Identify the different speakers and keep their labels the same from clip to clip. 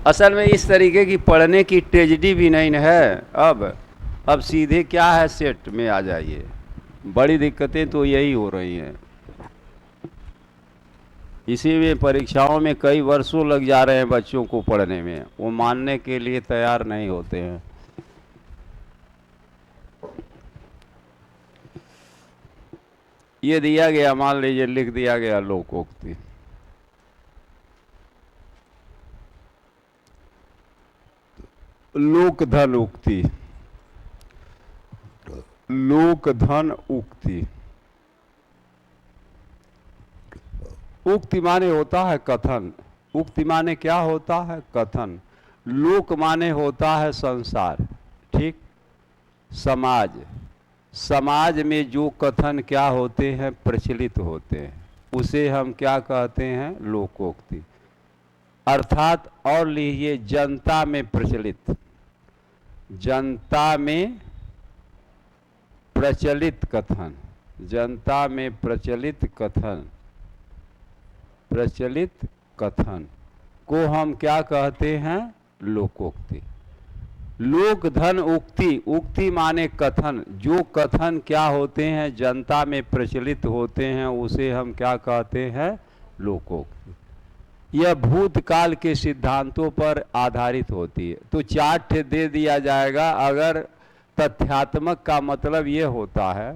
Speaker 1: असल में इस तरीके की पढ़ने की ट्रेजेडी भी नहीं न है। अब सीधे क्या है, सेट में आ जाइए। बड़ी दिक्कतें तो यही हो रही हैं। इसी में परीक्षाओं में कई वर्षों लग जा रहे हैं बच्चों को पढ़ने में, वो मानने के लिए तैयार नहीं होते हैं। ये दिया गया, मान लीजिए लिख दिया गया लोकोक्ति। लोकधन उक्ति, लोकधन उक्ति। उक्ति माने होता है कथन। उक्ति माने क्या होता है? कथन। लोक माने होता है संसार, ठीक। समाज, समाज में जो कथन क्या होते हैं, प्रचलित होते हैं, उसे हम क्या कहते हैं? लोकोक्ति। अर्थात और लीजिए, जनता में प्रचलित, जनता में प्रचलित कथन, जनता में प्रचलित कथन, प्रचलित कथन को हम क्या कहते हैं? लोकोक्ति। लोकधन उक्ति, उक्ति माने कथन, जो कथन क्या होते हैं, जनता में प्रचलित होते हैं, उसे हम क्या कहते हैं? लोकोक्ति। यह भूतकाल के सिद्धांतों पर आधारित होती है। तो चार्ट दे दिया जाएगा। अगर तथ्यात्मक का मतलब ये होता है,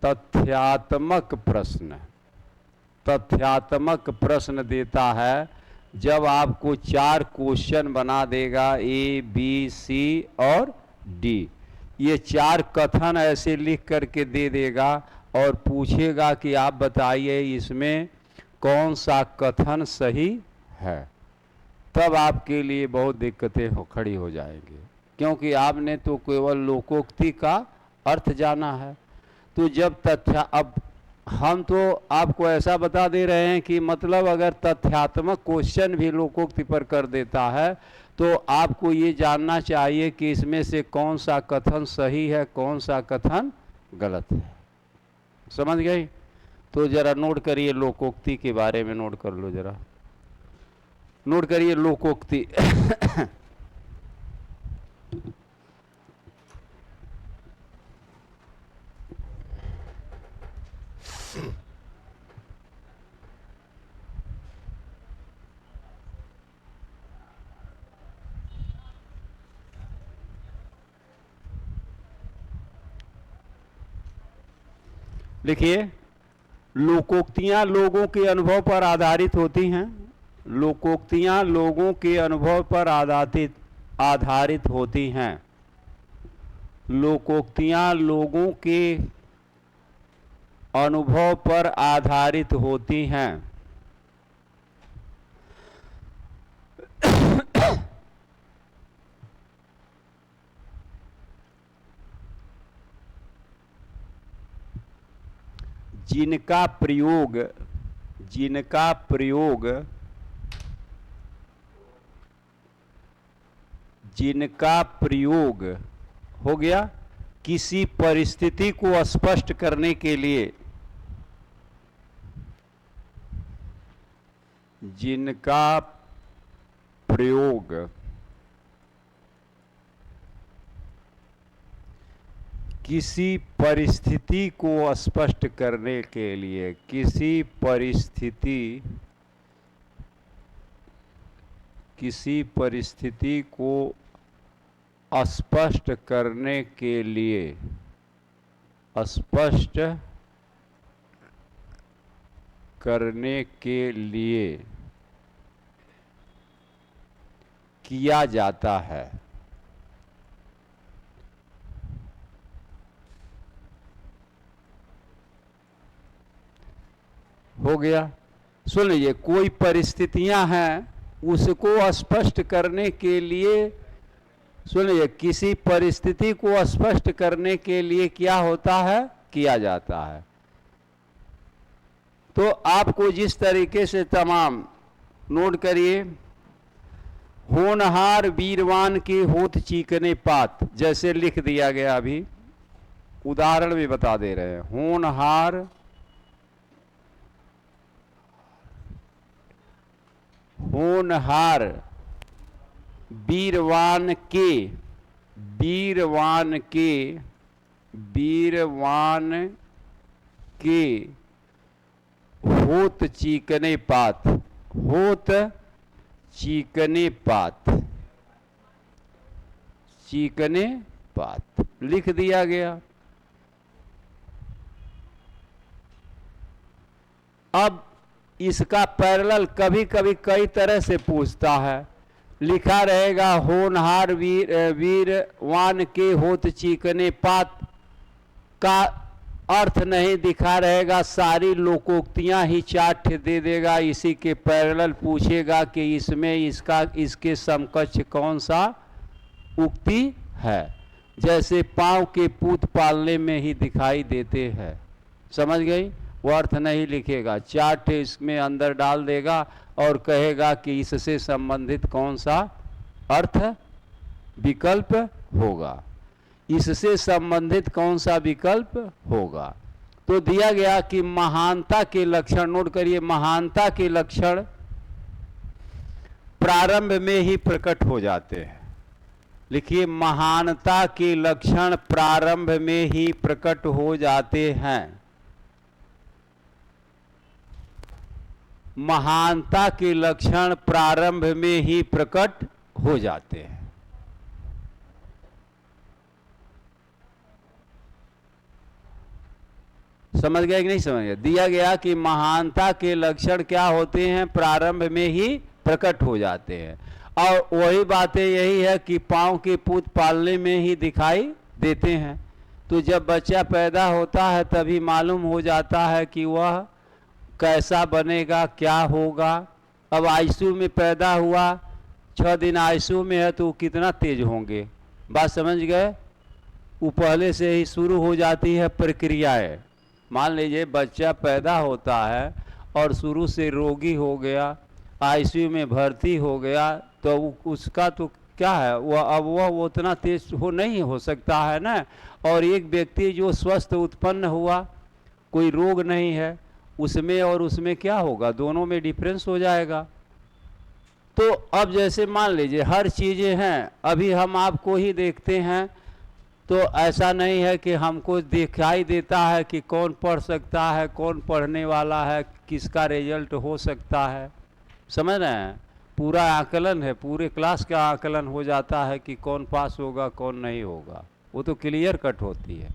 Speaker 1: तथ्यात्मक प्रश्न, तथ्यात्मक प्रश्न देता है जब आपको 4 क्वेश्चन बना देगा, ए बी सी और डी। ये 4 कथन ऐसे लिख करके दे देगा और पूछेगा कि आप बताइए इसमें कौन सा कथन सही है। तब आपके लिए बहुत दिक्कतें खड़ी हो जाएंगी, क्योंकि आपने तो केवल लोकोक्ति का अर्थ जाना है। तो जब अब हम तो आपको ऐसा बता दे रहे हैं कि मतलब अगर तथ्यात्मक क्वेश्चन भी लोकोक्ति पर कर देता है, तो आपको ये जानना चाहिए कि इसमें से कौन सा कथन सही है, कौन सा कथन गलत है। समझ गई? तो जरा नोट करिए, लोकोक्ति के बारे में नोट कर लो, जरा नोट करिए लोकोक्ति। लिखिए, लोकोक्तियां लोगों के अनुभव पर आधारित होती हैं। लोकोक्तियां लोगों के अनुभव पर आधारित होती हैं। लोकोक्तियां लोगों के अनुभव पर आधारित होती हैं। जिनका प्रयोग, जिनका प्रयोग, जिनका प्रयोग हो गया किसी परिस्थिति को स्पष्ट करने के लिए, जिनका प्रयोग किसी परिस्थिति को स्पष्ट करने के लिए, किसी परिस्थिति को स्पष्ट करने के लिए, स्पष्ट करने के लिए किया जाता है। हो गया? सुन लीजिए, कोई परिस्थितियां हैं, उसको स्पष्ट करने के लिए, सुन लीजिए, किसी परिस्थिति को स्पष्ट करने के लिए क्या होता है? किया जाता है। तो आपको जिस तरीके से तमाम नोट करिए, होनहार वीरवान के होत चीकने पात, जैसे लिख दिया गया, अभी उदाहरण भी बता दे रहे हैं। होनहार वीरवान के, वीरवान के, वीरवान के होत चीकने पात, होत चीकने पात, चीकने पात लिख दिया गया। अब इसका पैरेलल कभी कभी कई तरह से पूछता है। लिखा रहेगा होनहार वीरवान के होत चीकने पात का अर्थ नहीं दिखा रहेगा, सारी लोकोक्तियां ही चार्ट दे देगा। इसी के पैरेलल पूछेगा कि इसमें इसके समकक्ष कौन सा उक्ति है, जैसे पांव के पूत पालने में ही दिखाई देते हैं। समझ गई? वो अर्थ नहीं लिखेगा, चार्ट इसमें अंदर डाल देगा और कहेगा कि इससे संबंधित कौन सा अर्थ विकल्प होगा, इससे संबंधित कौन सा विकल्प होगा। तो दिया गया कि महानता के लक्षण, नोट करिए, महानता के लक्षण प्रारंभ में ही प्रकट हो जाते हैं। लिखिए, महानता के लक्षण प्रारंभ में ही प्रकट हो जाते हैं। महानता के लक्षण प्रारंभ में ही प्रकट हो जाते हैं। समझ गए कि नहीं समझ गए? दिया गया कि महानता के लक्षण क्या होते हैं, प्रारंभ में ही प्रकट हो जाते हैं। और वही बातें यही है कि पांव के पूत पालने में ही दिखाई देते हैं। तो जब बच्चा पैदा होता है तभी मालूम हो जाता है कि वह कैसा बनेगा, क्या होगा। अब आईसीयू में पैदा हुआ, 6 दिन आईसीयू में है, तो कितना तेज होंगे। बात समझ गए? वो पहले से ही शुरू हो जाती है प्रक्रियाएं। मान लीजिए बच्चा पैदा होता है और शुरू से रोगी हो गया, आईसीयू में भर्ती हो गया, तो उसका तो क्या है, वह उतना तेज नहीं हो सकता है ना। और एक व्यक्ति जो स्वस्थ उत्पन्न हुआ, कोई रोग नहीं है, उसमें और उसमें क्या होगा, दोनों में डिफरेंस हो जाएगा। तो अब जैसे मान लीजिए हर चीज़ें हैं, अभी हम आपको ही देखते हैं, तो ऐसा नहीं है कि हमको दिखाई देता है कि कौन पढ़ सकता है, कौन पढ़ने वाला है, किसका रिजल्ट हो सकता है। समझ रहे हैं? पूरा आकलन है, पूरे क्लास का आकलन हो जाता है कि कौन पास होगा, कौन नहीं होगा। वो तो क्लियर कट होती है।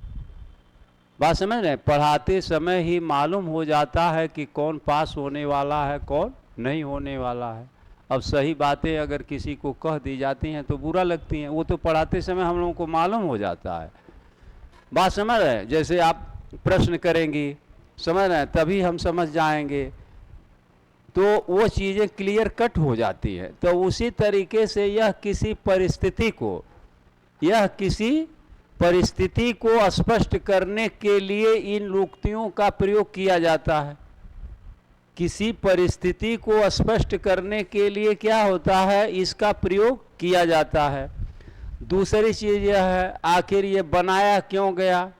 Speaker 1: बात समझ रहे हैं? पढ़ाते समय ही मालूम हो जाता है कि कौन पास होने वाला है, कौन नहीं होने वाला है। अब सही बातें अगर किसी को कह दी जाती हैं तो बुरा लगती हैं, वो तो पढ़ाते समय हम लोगों को मालूम हो जाता है। बात समझ रहे हैं? जैसे आप प्रश्न करेंगी, समझ रहे हैं, तभी हम समझ जाएंगे, तो वो चीज़ें क्लियर कट हो जाती हैं। तो उसी तरीके से यह किसी परिस्थिति को स्पष्ट करने के लिए इन उक्तियों का प्रयोग किया जाता है। किसी परिस्थिति को स्पष्ट करने के लिए क्या होता है, इसका प्रयोग किया जाता है। दूसरी चीज़ यह है, आखिर ये बनाया क्यों गया।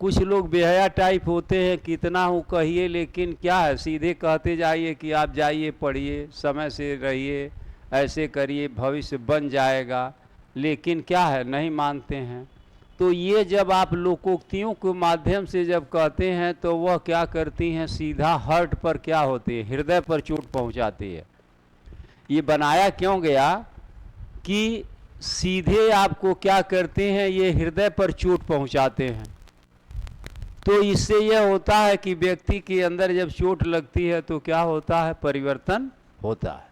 Speaker 1: कुछ लोग बेहया टाइप होते हैं, कितना हूँ कहिए, लेकिन क्या है, सीधे कहते जाइए कि आप जाइए पढ़िए, समय से रहिए, ऐसे करिए, भविष्य बन जाएगा, लेकिन क्या है, नहीं मानते हैं। तो ये जब आप लोकोक्तियों के माध्यम से जब कहते हैं तो वह क्या करती हैं, सीधा हार्ट पर क्या होती है, हृदय पर चोट पहुंचाती है। ये बनाया क्यों गया कि सीधे आपको क्या करते हैं, ये हृदय पर चोट पहुंचाते हैं। तो इससे यह होता है कि व्यक्ति के अंदर जब चोट लगती है तो क्या होता है, परिवर्तन होता है।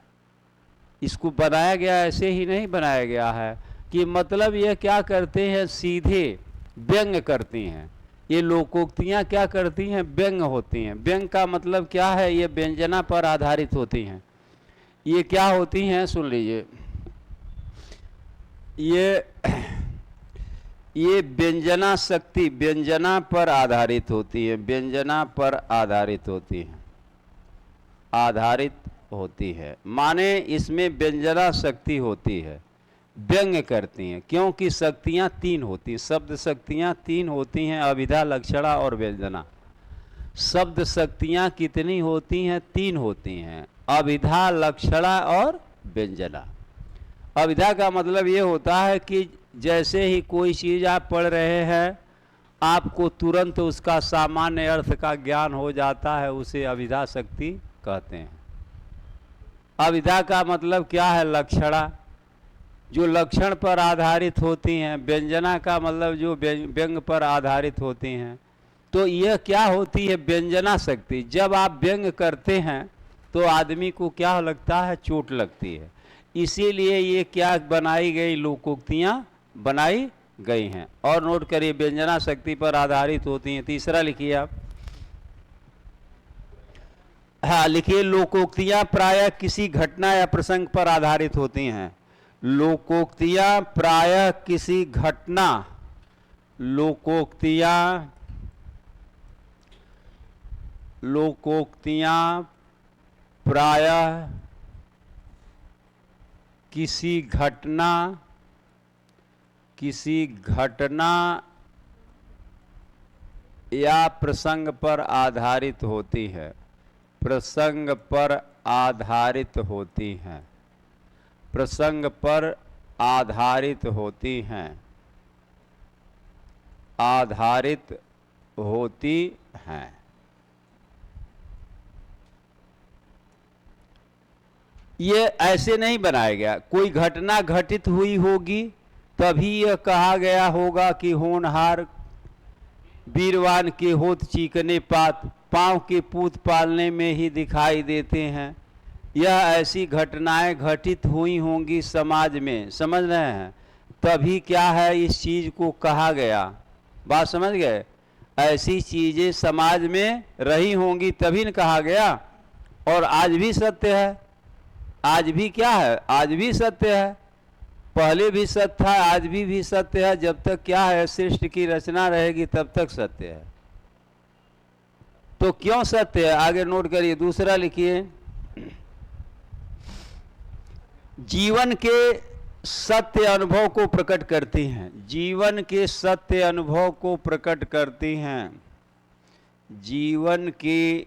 Speaker 1: इसको बनाया गया, ऐसे ही नहीं बनाया गया है कि मतलब यह क्या करते हैं, सीधे व्यंग करती हैं। ये लोकोक्तियाँ क्या करती हैं, व्यंग होती हैं। व्यंग का मतलब क्या है, ये व्यंजना पर आधारित होती हैं। ये क्या होती हैं, सुन लीजिए, ये व्यंजना शक्ति व्यंजना पर आधारित होती है, व्यंजना पर आधारित होती है, आधारित होती है, माने इसमें व्यंजना शक्ति होती है, व्यंग करती हैं। क्योंकि शक्तियाँ 3 होती हैं, शब्द शक्तियाँ 3 होती हैं, अभिधा, लक्षणा और व्यंजना। शब्द शक्तियाँ कितनी होती हैं? 3 होती हैं, अभिधा, लक्षणा और व्यंजना। अभिधा का मतलब ये होता है कि जैसे ही कोई चीज़ आप पढ़ रहे हैं आपको तुरंत उसका सामान्य अर्थ का ज्ञान हो जाता है, उसे अभिधा शक्ति कहते हैं। अभिधा का मतलब क्या है? लक्षणा, जो लक्षण पर आधारित होती हैं। व्यंजना का मतलब जो व्यंग पर आधारित होती हैं। तो यह क्या होती है? व्यंजना शक्ति। जब आप व्यंग करते हैं तो आदमी को क्या लगता है? चोट लगती है। इसीलिए ये क्या बनाई गई? लोकोक्तियाँ बनाई गई हैं। और नोट करिए, व्यंजना शक्ति पर आधारित होती हैं। तीसरा लिखिए आप। हाँ लिखिए, लोकोक्तियाँ प्रायः किसी घटना या प्रसंग पर आधारित होती हैं। लोकोक्तियाँ प्रायः किसी घटना, लोकोक्तियाँ प्रायः किसी घटना या प्रसंग पर आधारित होती है। प्रसंग पर आधारित होती हैं। प्रसंग पर आधारित होती हैं। आधारित होती हैं। ये ऐसे नहीं बनाया गया। कोई घटना घटित हुई होगी तभी यह कहा गया होगा कि होनहार वीरवान के होत चीकने पात, पाँव के पूत पालने में ही दिखाई देते हैं। यह ऐसी घटनाएं घटित हुई होंगी समाज में, समझ रहे हैं, तभी क्या है इस चीज़ को कहा गया। बात समझ गए? ऐसी चीज़ें समाज में रही होंगी तभी न कहा गया। और आज भी सत्य है। आज भी क्या है? आज भी सत्य है। पहले भी सत्य था, आज भी सत्य है। जब तक क्या है सृष्टि की रचना रहेगी तब तक सत्य है। तो क्यों सत्य है? आगे नोट करिए। दूसरा लिखिए, जीवन के सत्य अनुभव को प्रकट करती हैं। जीवन के सत्य अनुभव को प्रकट करती हैं। जीवन के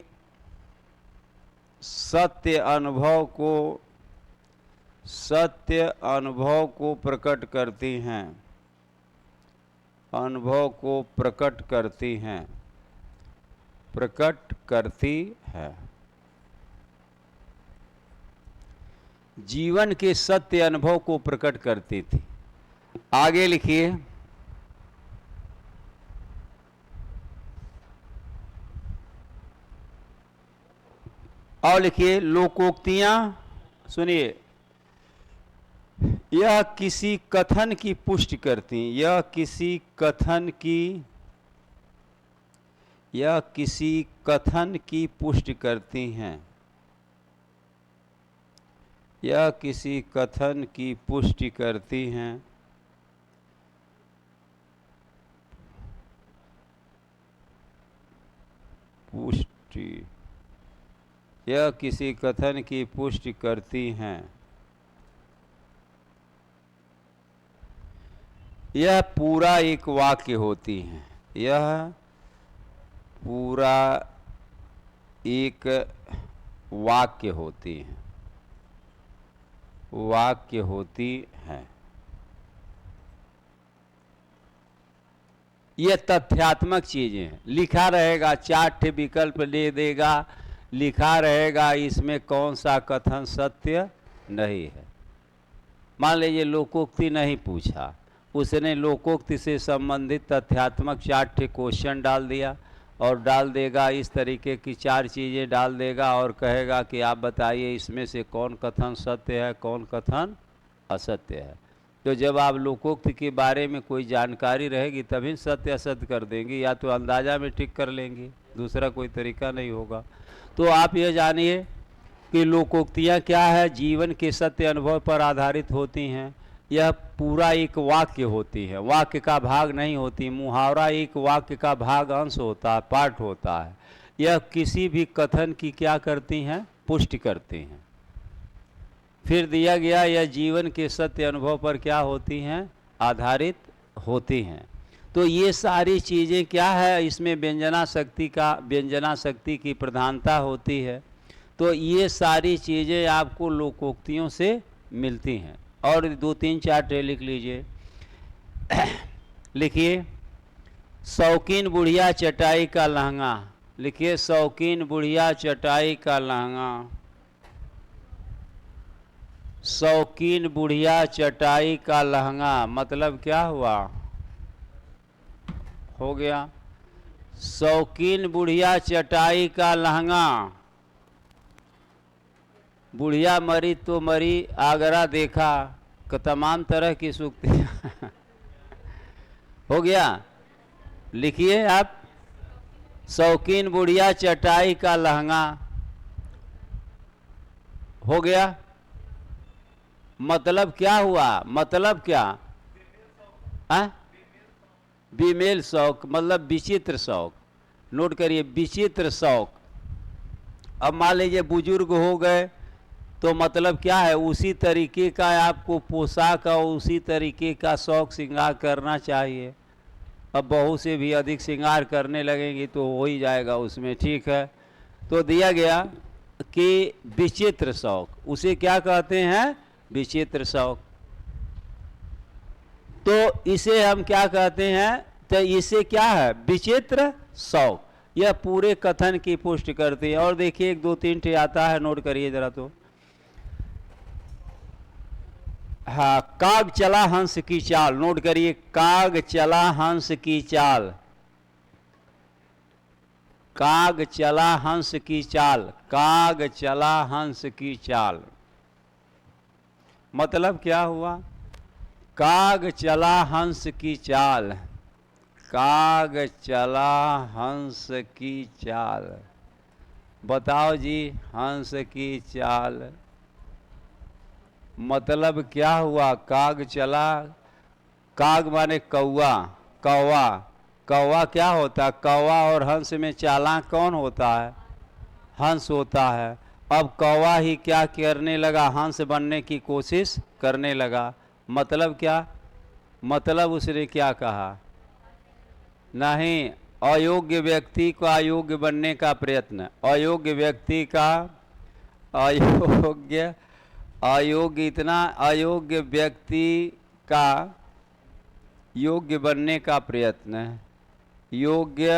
Speaker 1: सत्य अनुभव को प्रकट करती हैं। अनुभव को प्रकट करती हैं। प्रकट करती है। जीवन के सत्य अनुभव को प्रकट करती थी। आगे लिखिए, और लिखिए, लोकोक्तियां, सुनिए, यह किसी कथन की पुष्टि करती, यह किसी कथन की पुष्टि करती हैं। यह किसी कथन की पुष्टि करती हैं। पुष्टि, यह किसी कथन की पुष्टि करती हैं। यह पूरा एक वाक्य होती हैं। यह पूरा एक वाक्य होती हैं। वाक्य होती हैं। ये तथ्यात्मक चीजें हैं। लिखा रहेगा, 4 विकल्प दे देगा, लिखा रहेगा इसमें कौन सा कथन सत्य नहीं है। मान लीजिए लोकोक्ति नहीं पूछा, उसने लोकोक्ति से संबंधित तथ्यात्मक 4 क्वेश्चन डाल दिया और डाल देगा इस तरीके की 4 चीज़ें डाल देगा और कहेगा कि आप बताइए इसमें से कौन कथन सत्य है, कौन कथन असत्य है। तो जब आप लोकोक्ति के बारे में कोई जानकारी रहेगी तभी सत्य असत्य कर देंगे, या तो अंदाजा में ठीक कर लेंगे, दूसरा कोई तरीका नहीं होगा। तो आप यह जानिए कि लोकोक्तियाँ क्या है? जीवन के सत्य अनुभव पर आधारित होती हैं। यह पूरा एक वाक्य होती है, वाक्य का भाग नहीं होती। मुहावरा एक वाक्य का भाग, अंश होता है, पार्ट होता है। यह किसी भी कथन की क्या करती हैं? पुष्टि करती हैं। फिर दिया गया, यह जीवन के सत्य अनुभव पर क्या होती हैं? आधारित होती हैं। तो ये सारी चीज़ें क्या है, इसमें व्यंजना शक्ति की प्रधानता होती है। तो ये सारी चीज़ें आपको लोकोक्तियों से मिलती हैं। और 2-3-4 ट्रे लिख लीजिए। लिखिए, शौकीन बुढ़िया चटाई का लहंगा। लिखिए, शौकीन बुढ़िया चटाई का लहंगा। शौकीन बुढ़िया चटाई का लहंगा मतलब क्या हुआ, हो गया। शौकीन बुढ़िया चटाई का लहंगा। बुढ़िया मरी तो मरी, आगरा देखा, तमाम तरह की सूक्तियाँ हो गया। लिखिए आप, शौकीन बुढ़िया चटाई का लहंगा, हो गया। मतलब क्या हुआ, मतलब क्या, बीमेल शौक मतलब विचित्र शौक। नोट करिए, विचित्र शौक। अब मान लीजिए बुजुर्ग हो गए तो मतलब क्या है, उसी तरीके का आपको पोशाक और उसी तरीके का शौक श्रृंगार करना चाहिए। अब बहू से भी अधिक श्रृंगार करने लगेंगी तो हो ही जाएगा उसमें, ठीक है। तो दिया गया कि विचित्र शौक, उसे क्या कहते हैं, विचित्र शौक। तो इसे हम क्या कहते हैं, तो इसे क्या है, विचित्र शौक। यह पूरे कथन की पुष्टि करती है। और देखिए 1-2-3 ठे आता है, नोट करिए जरा। तो हाँ, काग चला हंस की चाल। नोट करिए, काग चला हंस की चाल। काग चला हंस की चाल। काग चला हंस की चाल मतलब क्या हुआ, काग चला हंस की चाल। काग चला हंस की चाल, बताओ जी, हंस की चाल मतलब क्या हुआ, काग चला। काग माने कौवा, कौवा। कौवा क्या होता है, कौवा और हंस में चालाक कौन होता है, हंस होता है। अब कौवा ही क्या करने लगा, हंस बनने की कोशिश करने लगा। मतलब क्या, मतलब उसने क्या कहा, नहीं, अयोग्य व्यक्ति को अयोग्य बनने का प्रयत्न। अयोग्य व्यक्ति का अयोग्य, अयोग्य, इतना अयोग्य व्यक्ति का योग्य बनने का प्रयत्न है। योग्य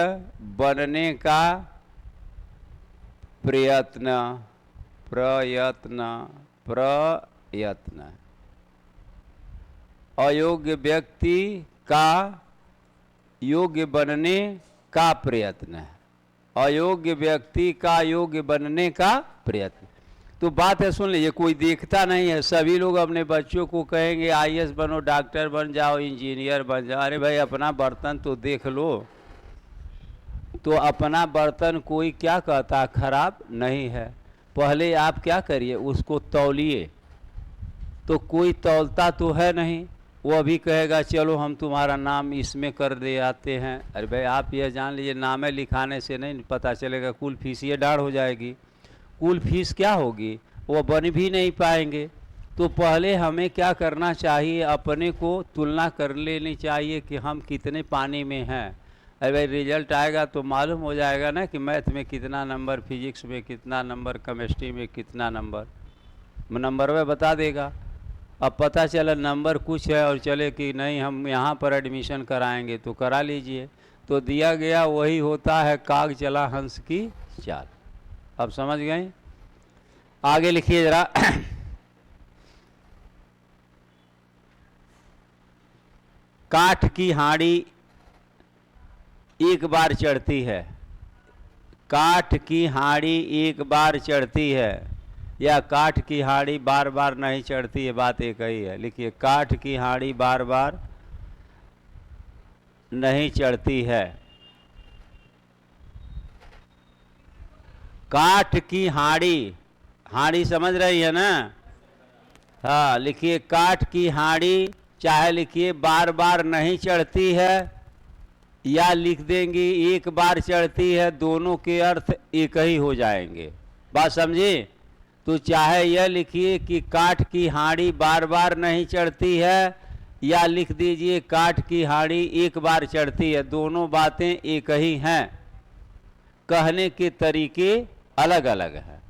Speaker 1: बनने का प्रयत्न, प्रयत्न, प्रयत्न। अयोग्य व्यक्ति का योग्य बनने का प्रयत्न है। अयोग्य व्यक्ति का योग्य बनने का प्रयत्न। तो बात है, सुन लीजिए, कोई देखता नहीं है। सभी लोग अपने बच्चों को कहेंगे आईएएस बनो, डॉक्टर बन जाओ, इंजीनियर बन जाओ। अरे भाई, अपना बर्तन तो देख लो। तो अपना बर्तन कोई क्या कहता, खराब नहीं है। पहले आप क्या करिए, उसको तौलिए। तो कोई तौलता तो है नहीं, वो अभी कहेगा चलो हम तुम्हारा नाम इसमें कर दे आते हैं। अरे भाई, आप यह जान लीजिए, नामे लिखाने से नहीं पता चलेगा, कुल फीस ये डाढ़ हो जाएगी। कुल फीस क्या होगी, वो बन भी नहीं पाएंगे। तो पहले हमें क्या करना चाहिए, अपने को तुलना कर लेनी चाहिए कि हम कितने पानी में हैं। अरे भाई, रिजल्ट आएगा तो मालूम हो जाएगा ना कि मैथ में कितना नंबर, फिजिक्स में कितना नंबर, केमिस्ट्री में कितना नंबर, नंबर में बता देगा। अब पता चला नंबर कुछ है और चले कि नहीं हम यहाँ पर एडमिशन कराएंगे, तो करा लीजिए। तो दिया गया वही होता है, काग चला हंस की चाल। अब समझ गए, आगे लिखिए जरा। काठ की हांडी एक बार चढ़ती है। काठ की हांडी एक बार चढ़ती है, या काठ की हांडी बार बार नहीं चढ़ती है, बात एक ही है। लिखिए, काठ की हांडी बार बार नहीं चढ़ती है। काठ की हांडी, हांडी समझ रही है ना, हाँ। लिखिए, काठ की हांडी, चाहे लिखिए बार बार नहीं चढ़ती है, या लिख देंगे एक बार चढ़ती है, दोनों के अर्थ एक ही हो जाएंगे। बात समझे। तो चाहे यह लिखिए कि काठ की हांडी बार बार नहीं चढ़ती है, या लिख दीजिए काठ की हांडी एक बार चढ़ती है। दोनों बातें एक ही हैं, कहने के तरीके अलग अलग हैं।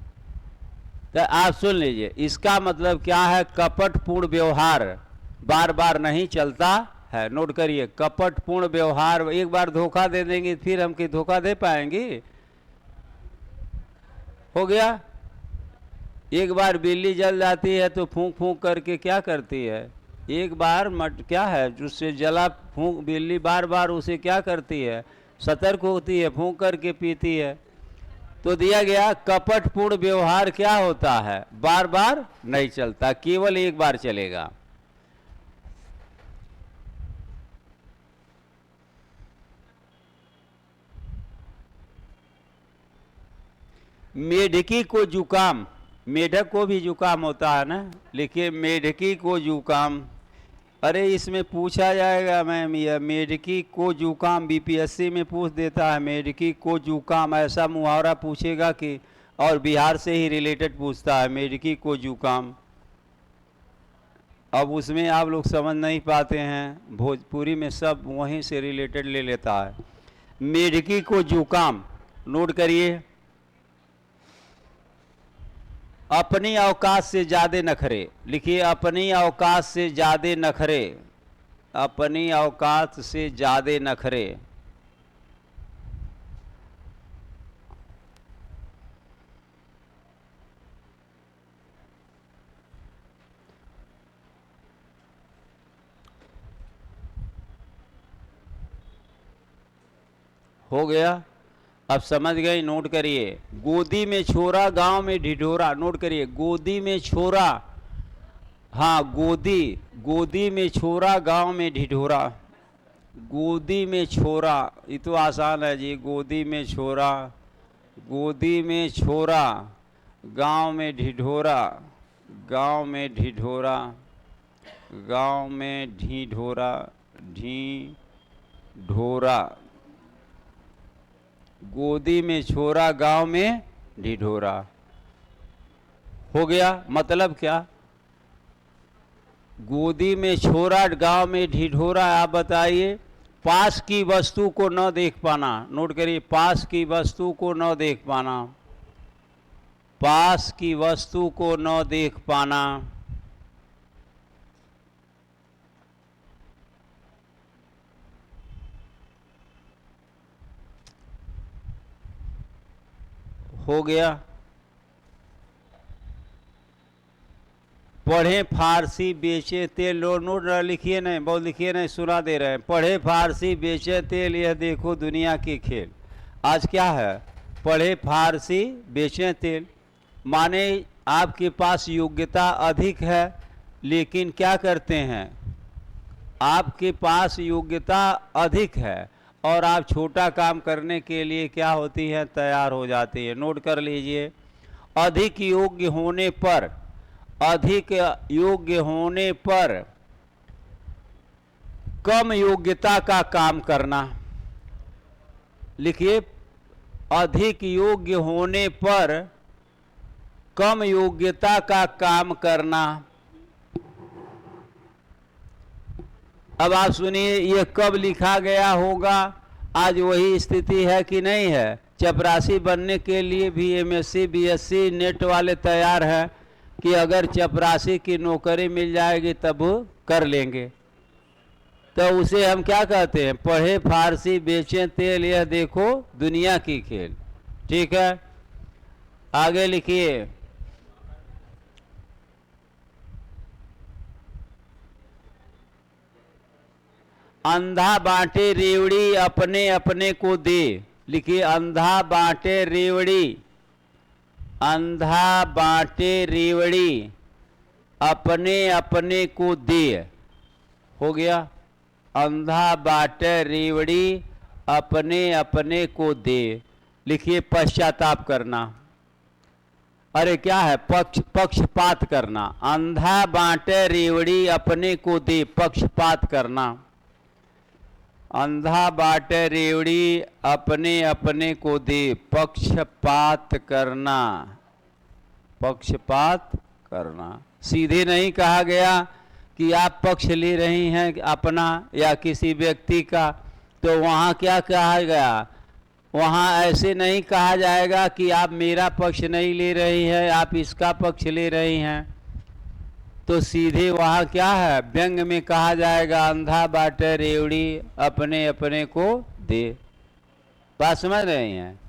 Speaker 1: तो आप सुन लीजिए, इसका मतलब क्या है? कपटपूर्ण व्यवहार बार बार नहीं चलता है। नोट करिए, कपटपूर्ण व्यवहार। एक बार धोखा दे देंगे फिर हम कि धोखा दे पाएंगे? हो गया। एक बार बिल्ली जल जाती है तो फूंक फूंक करके क्या करती है? एक बार क्या है उससे जला फूंक बिल्ली बार बार उसे क्या करती है? सतर्क होती है, फूंक करके पीती है। तो दिया गया कपटपूर्ण व्यवहार क्या होता है? बार बार नहीं चलता, केवल एक बार चलेगा। मेढकी को जुकाम, मेढक को भी जुकाम होता है ना, लिखिए मेढकी को जुकाम। अरे इसमें पूछा जाएगा मैम, यह मेढकी को जुकाम बीपीएससी में पूछ देता है। मेढकी को जुकाम ऐसा मुहावरा पूछेगा कि, और बिहार से ही रिलेटेड पूछता है, मेढकी को जुकाम। अब उसमें आप लोग समझ नहीं पाते हैं, भोजपुरी में सब वहीं से रिलेटेड ले लेता है। मेढकी को जुकाम, नोट करिए। अपनी औकात से ज्यादा नखरे, लिखिए अपनी औकात से ज्यादा नखरे, अपनी औकात से ज्यादा नखरे। हो गया, अब समझ गए? नोट करिए, गोदी में छोरा गांव में ढिढोरा। नोट करिए, गोदी में छोरा, हाँ गोदी, गोदी में छोरा गांव में ढिढोरा। गोदी में छोरा, ये तो आसान है जी। गोदी में छोरा, गोदी में छोरा गांव में ढिढोरा, गांव में ढिढोरा, गांव में ढिढोरा, ढिढोरा। गोदी में छोरा गांव में ढिढोरा। हो गया। मतलब क्या? गोदी में छोरा गांव में ढिढोरा। आप बताइए, पास की वस्तु को न देख पाना। नोट करिए, पास की वस्तु को न देख पाना, पास की वस्तु को न देख पाना। हो गया। पढ़े फारसी बेचे तेल। नोट लिखिए नहीं, बहुत लिखिए नहीं, सुना दे रहे हैं। पढ़े फारसी बेचे तेल, यह देखो दुनिया की खेल। आज क्या है? पढ़े फारसी बेचे तेल, माने आपके पास योग्यता अधिक है, लेकिन क्या करते हैं? आपके पास योग्यता अधिक है और आप छोटा काम करने के लिए क्या होती है? तैयार हो जाती है। नोट कर लीजिए, अधिक योग्य होने पर, अधिक योग्य होने पर कम योग्यता का काम करना। लिखिए, अधिक योग्य होने पर कम योग्यता का काम करना। अब आप सुनिए, यह कब लिखा गया होगा? आज वही स्थिति है कि नहीं है? चपरासी बनने के लिए भी एमएससी बीएससी नेट वाले तैयार हैं कि अगर चपरासी की नौकरी मिल जाएगी तब कर लेंगे। तो उसे हम क्या कहते हैं? पढ़े फारसी बेचें तेल, यह देखो दुनिया की खेल। ठीक है, आगे लिखिए। अंधा बांटे रेवड़ी अपने अपने को दे। लिखिए, अंधा बांटे रेवड़ी, अंधा बांटे रेवड़ी अपने अपने को दे। हो गया, अंधा बांटे रेवड़ी अपने अपने को दे। लिखिए, पश्चाताप करना। अरे क्या है? पक्षपात करना। अंधा बांटे रेवड़ी अपने को दे, पक्षपात करना। अंधा बांटे रेवड़ी अपने अपने को दे, पक्षपात करना, पक्षपात करना। सीधे नहीं कहा गया कि आप पक्ष ले रही हैं अपना या किसी व्यक्ति का, तो वहाँ क्या कहा गया, वहाँ ऐसे नहीं कहा जाएगा कि आप मेरा पक्ष नहीं ले रही हैं, आप इसका पक्ष ले रही हैं। तो सीधे वहाँ क्या है, व्यंग में कहा जाएगा अंधा बाटे रेवड़ी अपने अपने को दे। बात समझ रही हैं?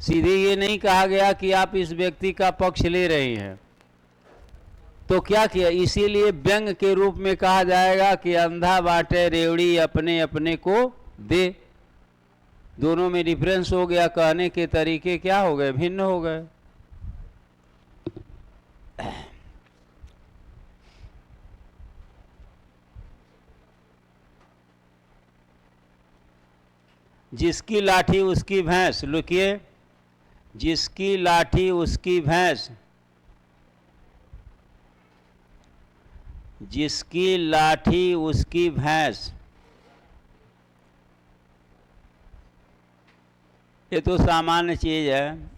Speaker 1: सीधे ये नहीं कहा गया कि आप इस व्यक्ति का पक्ष ले रही हैं। तो क्या किया, इसीलिए व्यंग के रूप में कहा जाएगा कि अंधा बाटे रेवड़ी अपने अपने को दे। दोनों में डिफरेंस हो गया, कहने के तरीके क्या हो गए, भिन्न हो गए। जिसकी लाठी उसकी भैंस, लिखिए, जिसकी लाठी उसकी भैंस, जिसकी लाठी उसकी भैंस, ये तो सामान्य चीज है।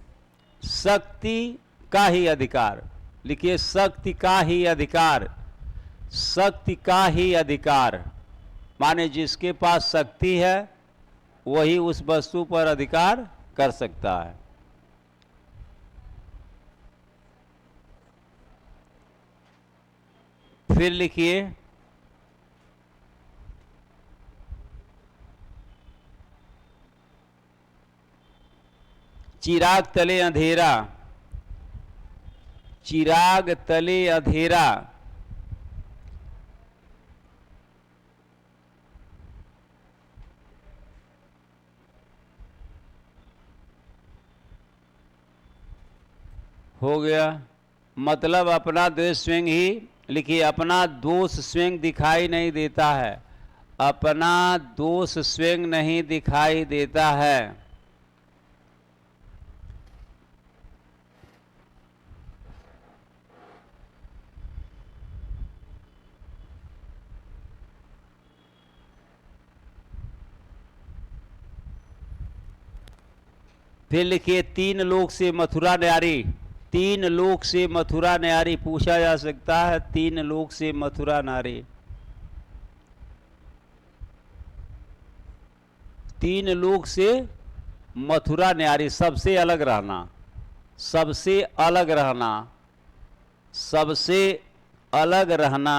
Speaker 1: शक्ति का ही अधिकार, लिखिए, शक्ति का ही अधिकार, शक्ति का ही अधिकार, माने जिसके पास शक्ति है वही उस वस्तु पर अधिकार कर सकता है। फिर लिखिए, चिराग तले अंधेरा, चिराग तले अंधेरा, हो गया। मतलब अपना दोष स्वयं ही, लिखिए, अपना दोष स्वयं दिखाई नहीं देता है, अपना दोष स्वयं नहीं दिखाई देता है। फिर लिखिए, तीन लोक से मथुरा न्यारी, तीन लोक से मथुरा न्यारी, पूछा जा सकता है, तीन लोक से मथुरा नारी, तीन लोक से मथुरा न्यारी, सबसे अलग रहना, सबसे अलग रहना, सबसे अलग रहना।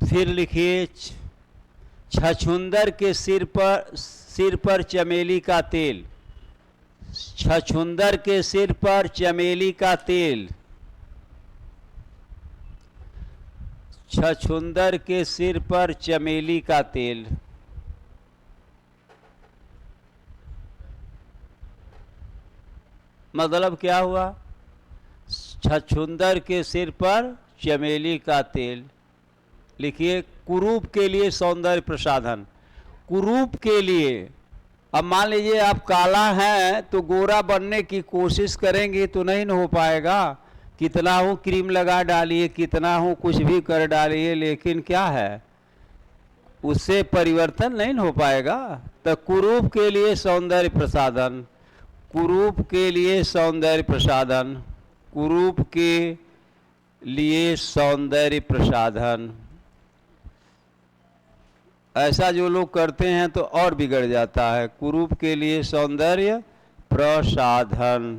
Speaker 1: फिर लिखिए, छछूंदर के सिर पर चमेली का तेल, छछूंदर के सिर पर चमेली का तेल, छछूंदर के सिर पर चमेली का तेल। मतलब क्या हुआ, छछूंदर के सिर पर चमेली का तेल। लिखिए, कुरूप के लिए सौंदर्य प्रसाधन, कुरूप के लिए। अब मान लीजिए आप काला हैं तो गोरा बनने की कोशिश करेंगे तो नहीं हो पाएगा, कितना हो क्रीम लगा डालिए, कितना हो कुछ भी कर डालिए, लेकिन क्या है, उससे परिवर्तन नहीं हो पाएगा। तो कुरूप के लिए सौंदर्य प्रसाधन, कुरूप के लिए सौंदर्य प्रसाधन, कुरूप के लिए सौंदर्य प्रसाधन। ऐसा जो लोग करते हैं तो और बिगड़ जाता है। कुरूप के लिए सौंदर्य प्रसाधन,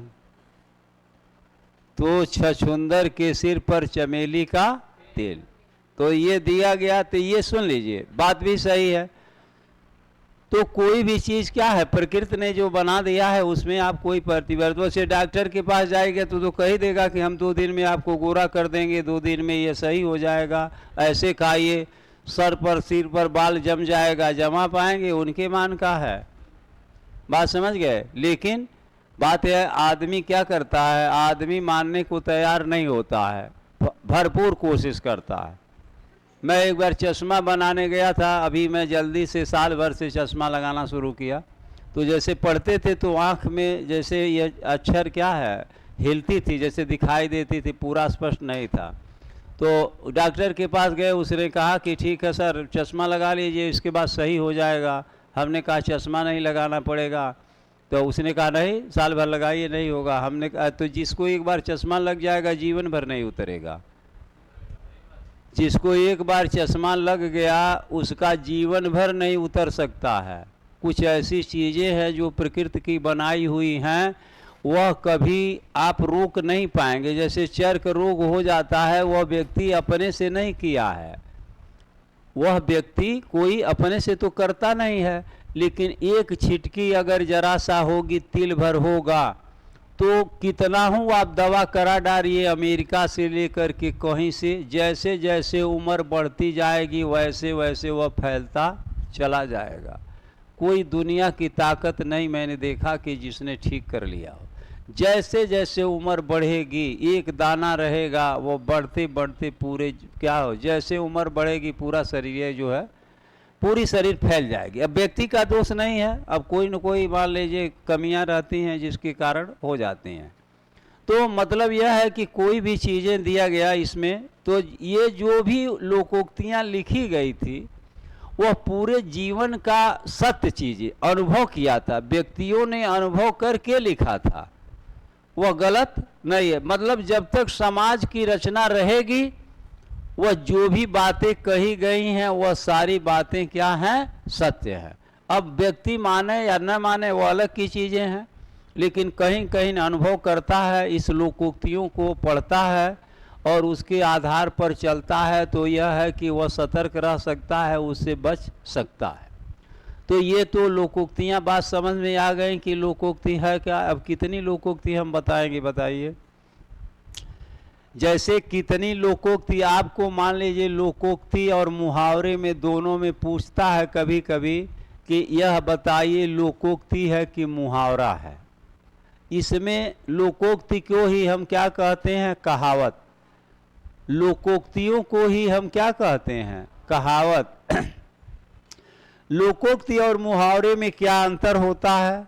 Speaker 1: तो छछूंदर के सिर पर चमेली का तेल, तो ये दिया गया। तो ये सुन लीजिए, बात भी सही है। तो कोई भी चीज़ क्या है, प्रकृति ने जो बना दिया है उसमें आप कोई प्रतिवर्तन से डॉक्टर के पास जाएंगे तो कह ही देगा कि हम 2 दिन में आपको गोरा कर देंगे, 2 दिन में ये सही हो जाएगा, ऐसे खाइए, सर पर सिर पर बाल जम जाएगा, जमा पाएंगे, उनके मान का है। बात समझ गए। लेकिन बात है, आदमी क्या करता है, आदमी मानने को तैयार नहीं होता है, भरपूर कोशिश करता है। मैं एक बार चश्मा बनाने गया था, अभी मैं जल्दी से साल भर से चश्मा लगाना शुरू किया, तो जैसे पढ़ते थे तो आँख में जैसे ये अक्षर क्या है हिलती थी, जैसे दिखाई देती थी, पूरा स्पष्ट नहीं था। तो डॉक्टर के पास गए, उसने कहा कि ठीक है सर, चश्मा लगा लीजिए, इसके बाद सही हो जाएगा। हमने कहा चश्मा नहीं लगाना पड़ेगा। तो उसने कहा नहीं, साल भर लगाइए नहीं होगा। हमने कहा तो जिसको एक बार चश्मा लग जाएगा जीवन भर नहीं उतरेगा। जिसको एक बार चश्मा लग गया उसका जीवन भर नहीं उतर सकता है। कुछ ऐसी चीज़ें हैं जो प्रकृति की बनाई हुई हैं, वह कभी आप रोक नहीं पाएंगे। जैसे चर्क रोग हो जाता है, वह व्यक्ति अपने से नहीं किया है, वह व्यक्ति कोई अपने से तो करता नहीं है, लेकिन एक छिटकी अगर जरा सा होगी, तिल भर होगा, तो कितना हूँ आप दवा करा डालिए अमेरिका से लेकर के कहीं से, जैसे जैसे उम्र बढ़ती जाएगी वैसे वैसे वह फैलता चला जाएगा। कोई दुनिया की ताकत नहीं मैंने देखा कि जिसने ठीक कर लिया हो। जैसे जैसे उम्र बढ़ेगी एक दाना रहेगा, वो बढ़ते बढ़ते पूरे क्या हो, जैसे उम्र बढ़ेगी पूरा शरीर जो है, पूरी शरीर फैल जाएगी। अब व्यक्ति का दोष नहीं है, अब कोई न कोई मान लीजिए कमियां रहती हैं जिसके कारण हो जाती हैं। तो मतलब यह है कि कोई भी चीज़ें दिया गया इसमें, तो ये जो भी लोकोक्तियां लिखी गई थी वह पूरे जीवन का सत्य चीज़ें अनुभव किया था, व्यक्तियों ने अनुभव करके लिखा था, वह गलत नहीं है। मतलब जब तक समाज की रचना रहेगी वह जो भी बातें कही गई हैं वह सारी बातें क्या हैं, सत्य हैं। अब व्यक्ति माने या न माने वो अलग की चीज़ें हैं, लेकिन कहीं कहीं अनुभव करता है, इस लोकोक्तियों को पढ़ता है और उसके आधार पर चलता है, तो यह है कि वह सतर्क रह सकता है, उससे बच सकता है। तो ये तो लोकोक्तियाँ बात समझ में आ गई कि लोकोक्ति है क्या। अब कितनी लोकोक्ति हम बताएंगे बताइए। जैसे कितनी लोकोक्ति, आपको मान लीजिए लोकोक्ति और मुहावरे में दोनों में पूछता है कभी कभी कि यह बताइए लोकोक्ति है कि मुहावरा है। इसमें लोकोक्ति को ही हम क्या कहते हैं, कहावत। लोकोक्तियों को ही हम क्या कहते हैं, कहावत। लोकोक्ति और मुहावरे में क्या अंतर होता है।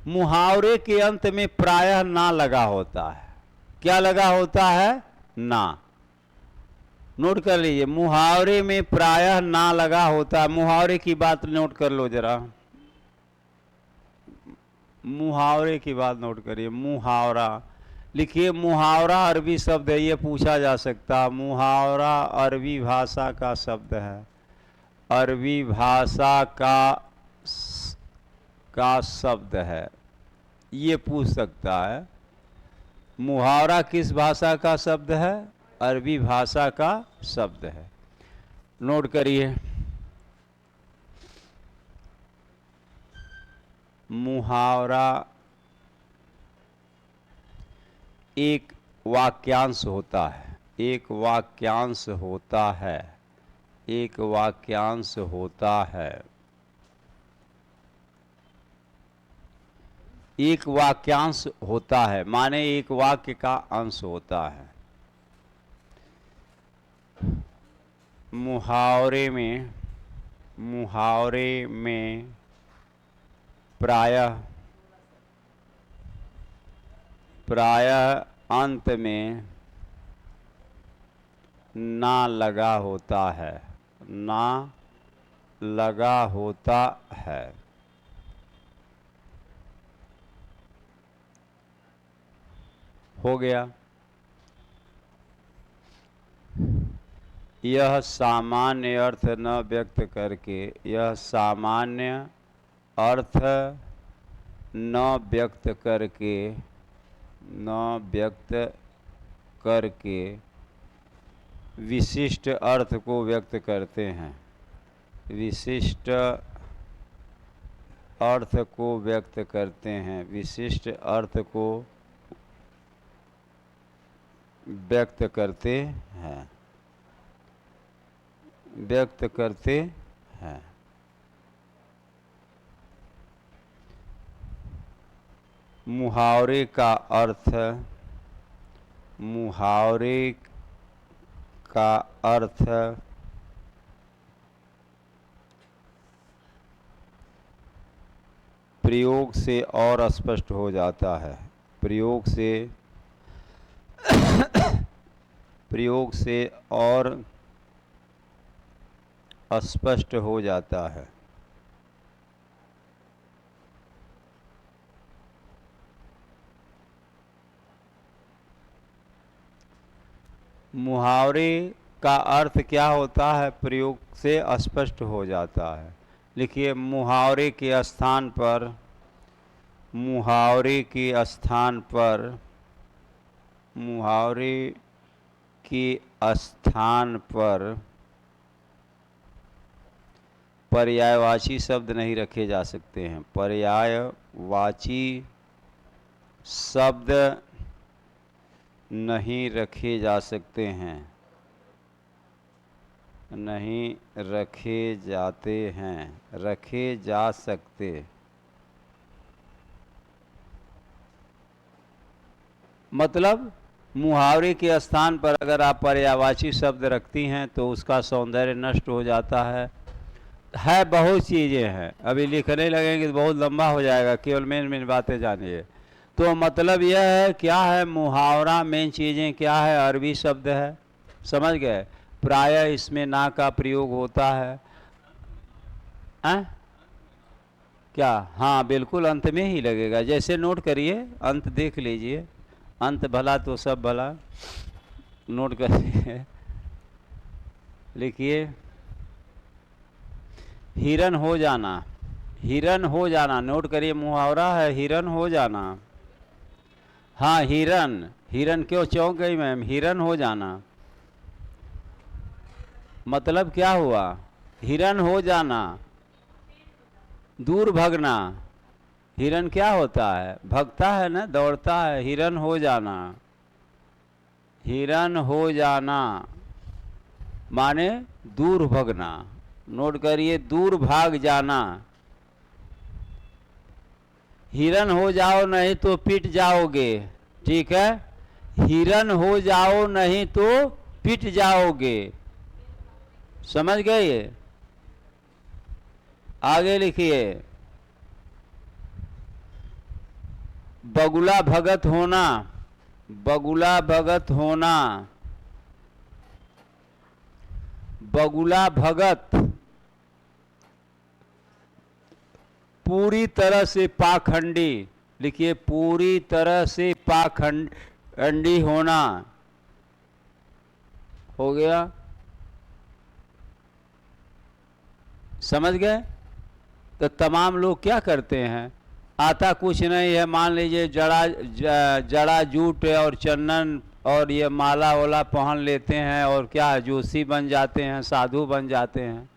Speaker 1: मुहावरे के अंत में प्रायः ना लगा होता है। क्या लगा होता है, ना। नोट कर लीजिए, मुहावरे में प्रायः ना लगा होता है। मुहावरे की बात नोट कर लो जरा, मुहावरे की बात नोट करिए। मुहावरा लिखिए, मुहावरा अरबी शब्द है, ये पूछा जा सकता। मुहावरा अरबी भाषा का शब्द है, अरबी भाषा का शब्द है, ये पूछ सकता है। मुहावरा किस भाषा का शब्द है, अरबी भाषा का शब्द है। नोट करिए, मुहावरा एक वाक्यांश होता है, एक वाक्यांश होता है, एक वाक्यांश होता है, एक वाक्यांश होता है, माने एक वाक्य का अंश होता है। मुहावरे में प्रायः अंत में ना लगा होता है, ना लगा होता है। हो गया। यह सामान्य अर्थ न व्यक्त करके, यह सामान्य अर्थ न व्यक्त करके विशिष्ट अर्थ को व्यक्त करते हैं, विशिष्ट अर्थ को व्यक्त करते हैं, विशिष्ट अर्थ को व्यक्त करते हैं, व्यक्त करते हैं। मुहावरे का अर्थ, मुहावरे का अर्थ प्रयोग से और स्पष्ट हो जाता है, प्रयोग से और स्पष्ट हो जाता है। मुहावरे का अर्थ क्या होता है प्रयोग से स्पष्ट हो जाता है। लिखिए, मुहावरे के स्थान पर, मुहावरे के स्थान पर, मुहावरे के स्थान पर पर्यायवाची शब्द नहीं रखे जा सकते हैं। पर्यायवाची शब्द नहीं रखे जा सकते हैं, नहीं रखे जाते हैं, रखे जा सकते। मतलब मुहावरे के स्थान पर अगर आप पर्यायवाची शब्द रखती हैं तो उसका सौंदर्य नष्ट हो जाता है बहुत चीज़ें हैं, अभी लिखने लगेंगे तो बहुत लंबा हो जाएगा, केवल मेन मेन बातें जानिए। तो मतलब यह है, क्या है मुहावरा, मेन चीज़ें क्या है, अरबी शब्द है, समझ गए। प्रायः इसमें ना का प्रयोग होता है। क्या? हाँ बिल्कुल, अंत में ही लगेगा। जैसे नोट करिए, अंत देख लीजिए, अंत भला तो सब भला, नोट करिए। लिखिए, हिरन हो जाना, हिरन हो जाना, नोट करिए, मुहावरा है हिरन हो जाना। हाँ हिरन, हिरन क्यों चौंक गई मैम? हिरन हो जाना मतलब क्या हुआ? हिरन हो जाना, दूर भगना। हिरन क्या होता है? भगता है ना, दौड़ता है। हिरन हो जाना, हिरन हो जाना माने दूर भगना। नोट करिए, दूर भाग जाना। हिरन हो जाओ नहीं तो पिट जाओगे, ठीक है। हिरन हो जाओ नहीं तो पिट जाओगे, समझ गए। आगे लिखिए, बगुला भगत होना, बगुला भगत होना, बगुला भगत पूरी तरह से पाखंडी। लिखिए, पूरी तरह से पाखंडी होना, हो गया, समझ गए। तो तमाम लोग क्या करते हैं, आता कुछ नहीं है, मान लीजिए जड़ा जूट और चंदन और ये माला वाला पहन लेते हैं और क्या जोशी बन जाते हैं, साधु बन जाते हैं।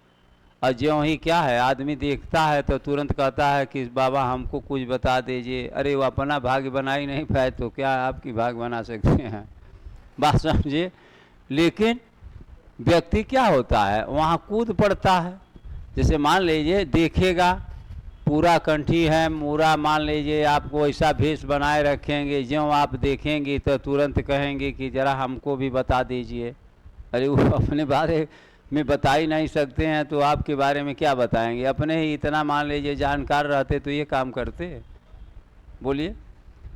Speaker 1: और ज्यों ही क्या है, आदमी देखता है तो तुरंत कहता है कि बाबा हमको कुछ बता दीजिए। अरे वो अपना भाग्य बना ही नहीं पाए तो क्या आपकी भाग्य बना सकते हैं? बात समझिए। लेकिन व्यक्ति क्या होता है, वहाँ कूद पड़ता है। जैसे मान लीजिए देखेगा, पूरा कंठी है, पूरा मान लीजिए आपको ऐसा भेष बनाए रखेंगे, ज्यों आप देखेंगे तो तुरंत कहेंगे कि ज़रा हमको भी बता दीजिए। अरे वो अपने बारे में बता ही नहीं सकते हैं तो आपके बारे में क्या बताएंगे? अपने ही इतना मान लीजिए जानकार रहते तो ये काम करते? बोलिए।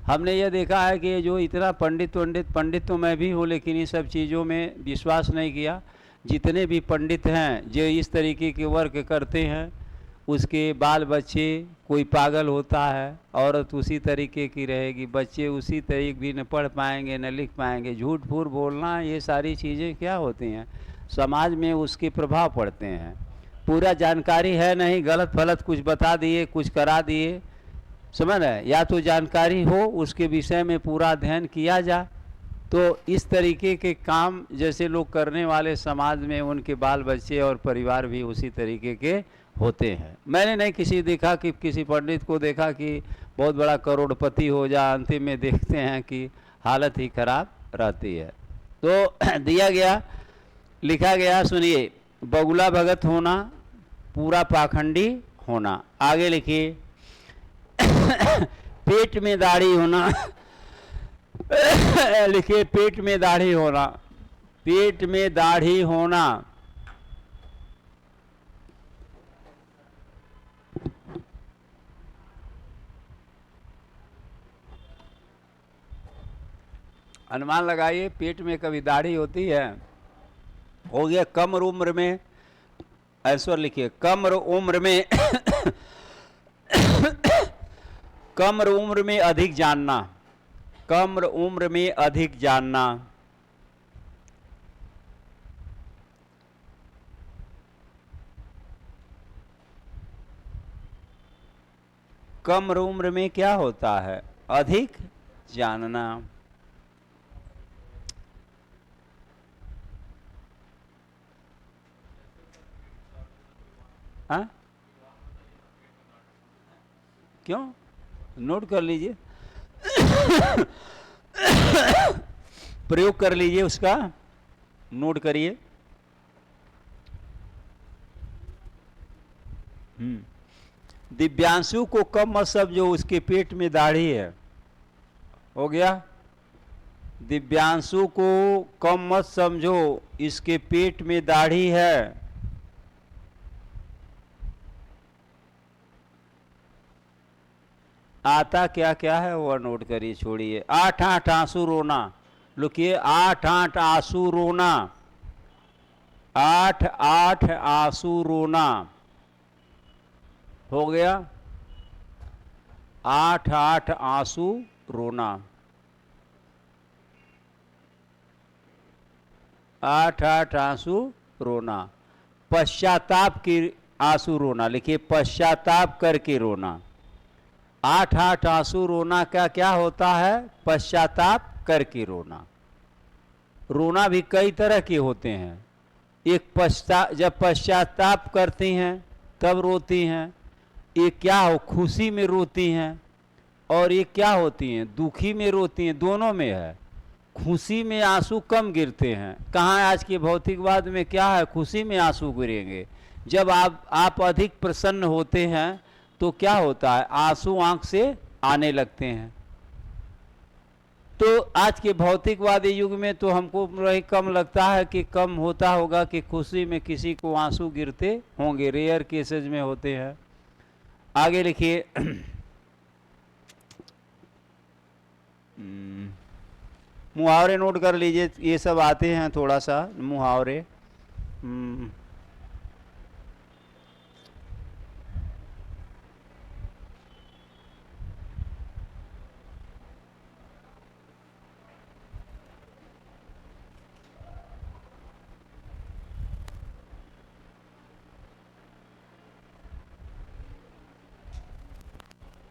Speaker 1: हमने ये देखा है कि जो इतना पंडित तो मैं भी हूँ, लेकिन इन सब चीज़ों में विश्वास नहीं किया। जितने भी पंडित हैं जो इस तरीके के वर्क करते हैं, उसके बाल बच्चे, कोई पागल होता है, औरत उसी तरीके की रहेगी, बच्चे उसी तरीके भी न पढ़ पाएंगे न लिख पाएंगे। झूठ फूट बोलना, ये सारी चीज़ें क्या होती हैं, समाज में उसके प्रभाव पड़ते हैं। पूरा जानकारी है नहीं, गलत फलत कुछ बता दिए, कुछ करा दिए, समझ रहे। या तो जानकारी हो, उसके विषय में पूरा अध्ययन किया जा, तो इस तरीके के काम जैसे लोग करने वाले समाज में उनके बाल बच्चे और परिवार भी उसी तरीके के होते हैं। मैंने नहीं किसी देखा कि किसी पंडित को देखा कि बहुत बड़ा करोड़पति हो जा, अंतिम में देखते हैं कि हालत ही खराब रहती है। तो दिया गया, लिखा गया, सुनिए, बगुला भगत होना, पूरा पाखंडी होना। आगे लिखिए, पेट में दाढ़ी होना। लिखिए, पेट में दाढ़ी होना, पेट में दाढ़ी होना, अनुमान लगाइए पेट में कभी दाढ़ी होती है? हो गया कम उम्र में, ऐश्वर लिखिए, कम उम्र में कम उम्र में अधिक जानना, कम उम्र में अधिक जानना, कम उम्र में क्या होता है? अधिक जानना। हाँ, क्यों? नोट कर लीजिए, प्रयोग कर लीजिए, उसका नोट करिए। दिव्यांशु को कम मत समझो, उसके पेट में दाढ़ी है। हो गया? दिव्यांशु को कम मत समझो, इसके पेट में दाढ़ी है। आता क्या क्या है वह नोट करिए, छोड़िए। 8 आंसू रोना, लुकिए। 8 आंसू रोना, 8 आंसू रोना। हो गया? 8 आंसू रोना, 8 आंसू रोना। पश्चाताप की आंसू रोना, लिखिए पश्चाताप करके रोना। 8 आंसू रोना का क्या होता है? पश्चाताप करके रोना। रोना भी कई तरह के होते हैं। एक जब पश्चाताप करती हैं तब रोती हैं, एक क्या हो खुशी में रोती हैं, और ये क्या होती हैं दुखी में रोती हैं। दोनों में है। खुशी में आंसू कम गिरते हैं। कहाँ आज के भौतिकवाद में क्या है? खुशी में आंसू गिरेंगे। जब आप अधिक प्रसन्न होते हैं तो क्या होता है? आंसू आंख से आने लगते हैं। तो आज के भौतिकवादी युग में तो हमको कम लगता है कि कम होता होगा कि खुशी में किसी को आंसू गिरते होंगे, रेयर केसेज में होते हैं। आगे लिखिए। मुहावरे नोट कर लीजिए, ये सब आते हैं थोड़ा सा मुहावरे।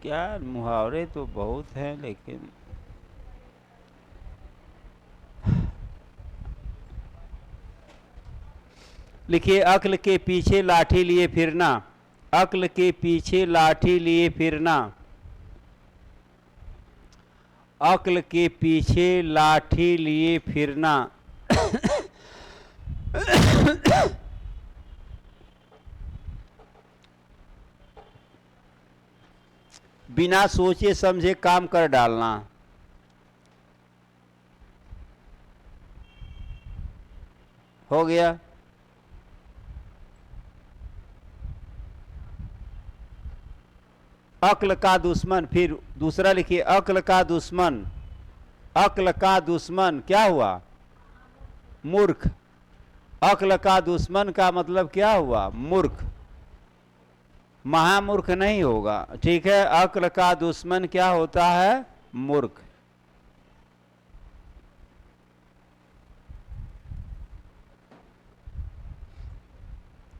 Speaker 1: क्या मुहावरे तो बहुत हैं, लेकिन लिखिए। अक्ल के पीछे लाठी लिए फिरना, अक्ल के पीछे लाठी लिए फिरना, अक्ल के पीछे लाठी लिए फिरना। बिना सोचे समझे काम कर डालना। हो गया? अक्ल का दुश्मन, फिर दूसरा लिखिए। अक्ल का दुश्मन, अक्ल का दुश्मन क्या हुआ? मूर्ख। अक्ल का दुश्मन का मतलब क्या हुआ? मूर्ख। महामूर्ख नहीं होगा, ठीक है? अक्ल का दुश्मन क्या होता है? मूर्ख।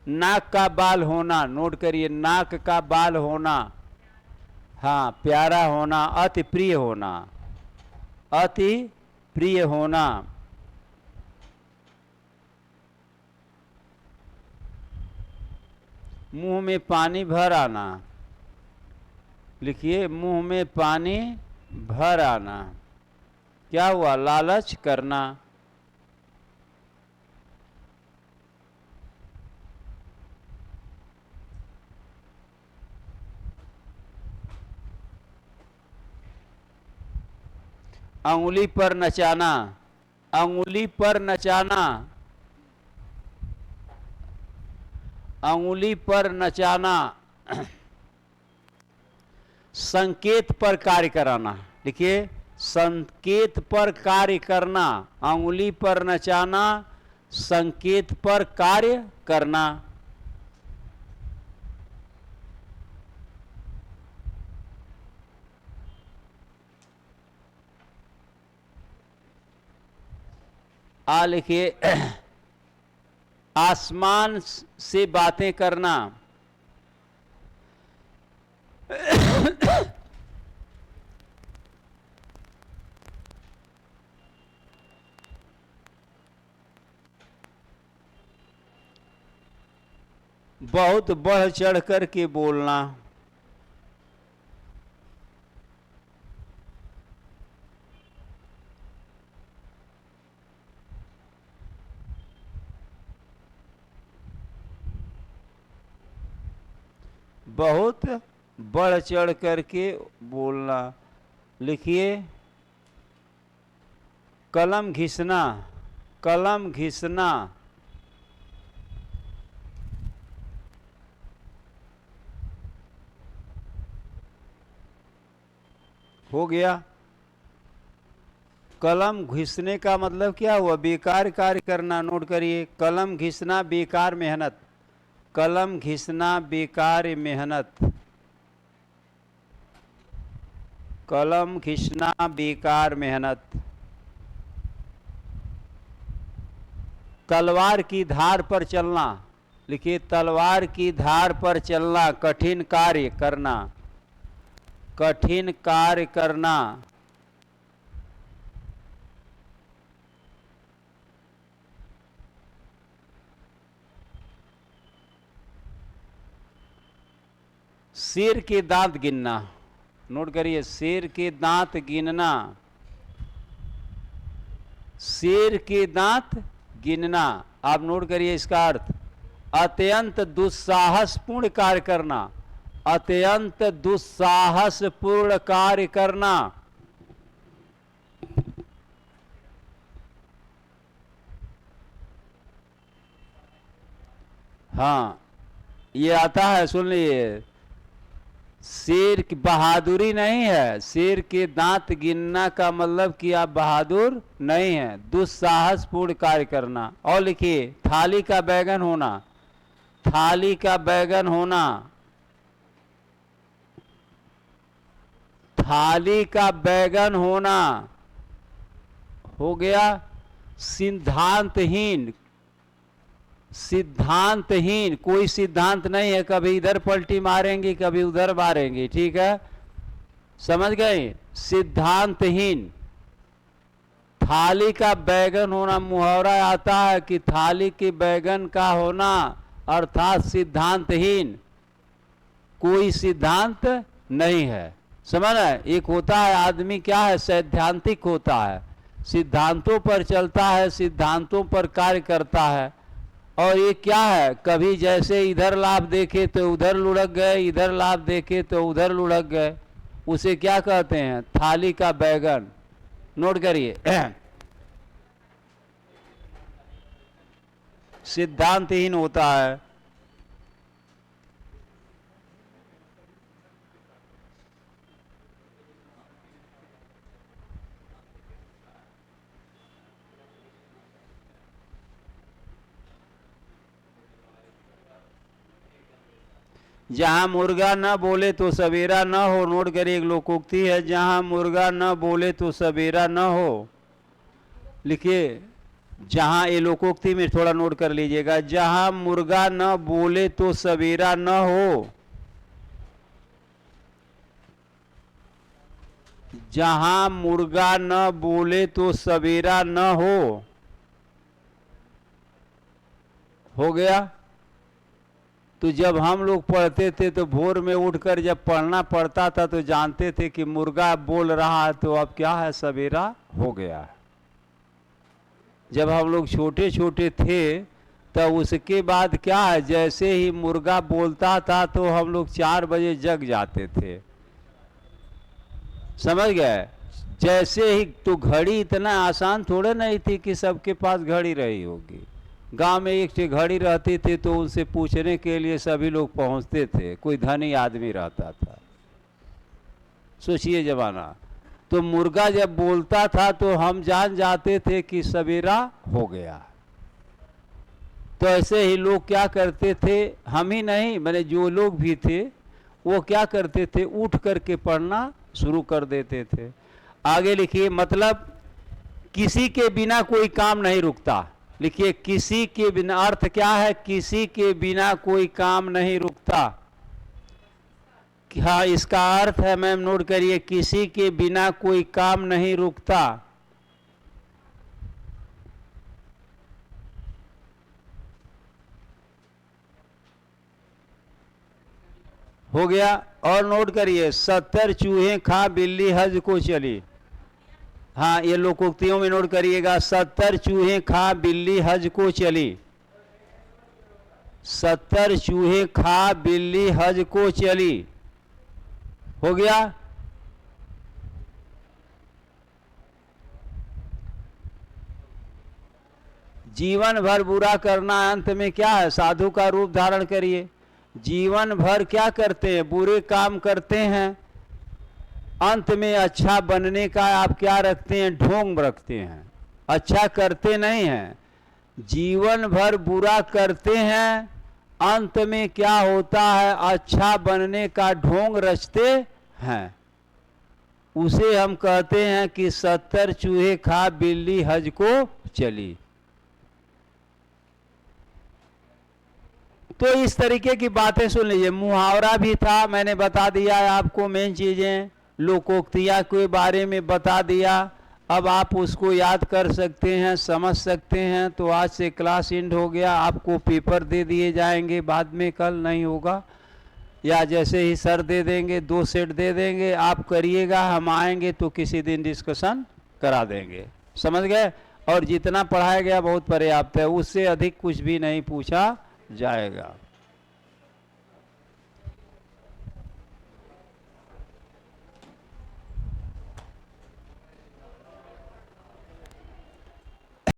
Speaker 1: नाक का बाल होना, नोट करिए। नाक का बाल होना, हाँ, प्यारा होना, अति प्रिय होना, अति प्रिय होना। मुंह में पानी भर आना, लिखिए मुंह में पानी भर आना। क्या हुआ? लालच करना। अंगुली पर नचाना, अंगुली पर नचाना, अंगुली पर नचाना। संकेत पर कार्य कराना, देखिए संकेत पर कार्य करना। अंगुली पर नचाना, संकेत पर कार्य करना। आ लिखिए। आसमान से बातें करना, बहुत बढ़ चढ़ कर के बोलना। बहुत बढ़ चढ़ करके बोलना। लिखिए कलम घिसना, कलम घिसना। हो गया। कलम घिसने का मतलब क्या हुआ? बेकार कार्य करना। नोट करिए, कलम घिसना बेकार मेहनत, कलम घिसना बेकार मेहनत, कलम घिसना बेकार मेहनत। तलवार की धार पर चलना। लिखिए तलवार की धार पर चलना, कठिन कार्य करना, कठिन कार्य करना। शेर के दांत गिनना। नोट करिए, शेर के दांत गिनना, शेर के दांत गिनना। आप नोट करिए इसका अर्थ, अत्यंत दुस्साहसपूर्ण कार्य करना, अत्यंत दुस्साहसपूर्ण कार्य करना। हाँ ये आता है, सुन लीजिए। शेर की बहादुरी नहीं है, शेर के दांत गिनना का मतलब कि आप बहादुर नहीं है, दुस्साहसपूर्ण कार्य करना। और लिखिए थाली का बैगन होना, थाली का बैगन होना, थाली का बैगन होना। हो गया। सिद्धांतहीन, सिद्धांतहीन, कोई सिद्धांत नहीं है, कभी इधर पलटी मारेंगे कभी उधर मारेंगे, ठीक है, समझ गए? सिद्धांतहीन। थाली का बैगन होना, मुहावरा आता है कि थाली के बैगन का होना अर्थात सिद्धांतहीन, कोई सिद्धांत नहीं है। समझ रहे? एक होता है आदमी क्या है, सैद्धांतिक होता है, सिद्धांतों पर चलता है, सिद्धांतों पर कार्य करता है। और ये क्या है, कभी जैसे इधर लाभ देखे तो उधर लुढ़क गए, इधर लाभ देखे तो उधर लुढ़क गए, उसे क्या कहते हैं? थाली का बैगन। नोट करिए सिद्धांतहीन होता है। जहां मुर्गा न बोले तो सवेरा न हो। नोट करिए, एक लोकोक्ति है, जहां मुर्गा न बोले तो सवेरा न हो। लिखिए, जहां, ये लोकोक्ति में थोड़ा नोट कर लीजिएगा, जहां मुर्गा न बोले तो सवेरा न हो, जहां मुर्गा न बोले तो सवेरा न हो गया। तो जब हम लोग पढ़ते थे तो भोर में उठकर जब पढ़ना पड़ता था तो जानते थे कि मुर्गा बोल रहा है तो अब क्या है, सवेरा हो गया। जब हम लोग छोटे छोटे थे तब उसके बाद क्या है, जैसे ही मुर्गा बोलता था तो हम लोग 4 बजे जग जाते थे। समझ गए? जैसे ही, तो घड़ी इतना आसान थोड़े नहीं थी कि सबके पास घड़ी रही होगी। गांव में एक घड़ी रहती थी तो उनसे पूछने के लिए सभी लोग पहुंचते थे, कोई धनी आदमी रहता था। सोचिए जमाना। तो मुर्गा जब बोलता था तो हम जान जाते थे कि सवेरा हो गया। तो ऐसे ही लोग क्या करते थे, हम ही नहीं, मैंने जो लोग भी थे वो क्या करते थे, उठ करके पढ़ना शुरू कर देते थे। आगे लिखिए, मतलब किसी के बिना कोई काम नहीं रुकता। लिखिए किसी के बिना, अर्थ क्या है, किसी के बिना कोई काम नहीं रुकता। हाँ इसका अर्थ है, मैम नोट करिए, किसी के बिना कोई काम नहीं रुकता। हो गया। और नोट करिए, 70 चूहे खा बिल्ली हज को चली। हाँ, ये लोकोक्तियों में नोट करिएगा, 70 चूहे खा बिल्ली हज को चली। 70 चूहे खा बिल्ली हज को चली। हो गया। जीवन भर बुरा करना अंत में क्या है? साधु का रूप धारण करिए। जीवन भर क्या करते हैं? बुरे काम करते हैं। अंत में अच्छा बनने का आप क्या रखते हैं? ढोंग रखते हैं, अच्छा करते नहीं हैं। जीवन भर बुरा करते हैं, अंत में क्या होता है? अच्छा बनने का ढोंग रचते हैं। उसे हम कहते हैं कि 70 चूहे खा बिल्ली हज को चली। तो इस तरीके की बातें सुन लीजिए। मुहावरा भी था, मैंने बता दिया है आपको मेन चीजें, लोकोक्तियां के बारे में बता दिया। अब आप उसको याद कर सकते हैं, समझ सकते हैं। तो आज से क्लास एंड हो गया। आपको पेपर दे दिए जाएंगे बाद में, कल नहीं होगा, या जैसे ही सर दे देंगे 2 सेट दे देंगे, आप करिएगा। हम आएंगे तो किसी दिन डिस्कशन करा देंगे, समझ गए। और जितना पढ़ाया गया बहुत पर्याप्त है, उससे अधिक कुछ भी नहीं पूछा जाएगा।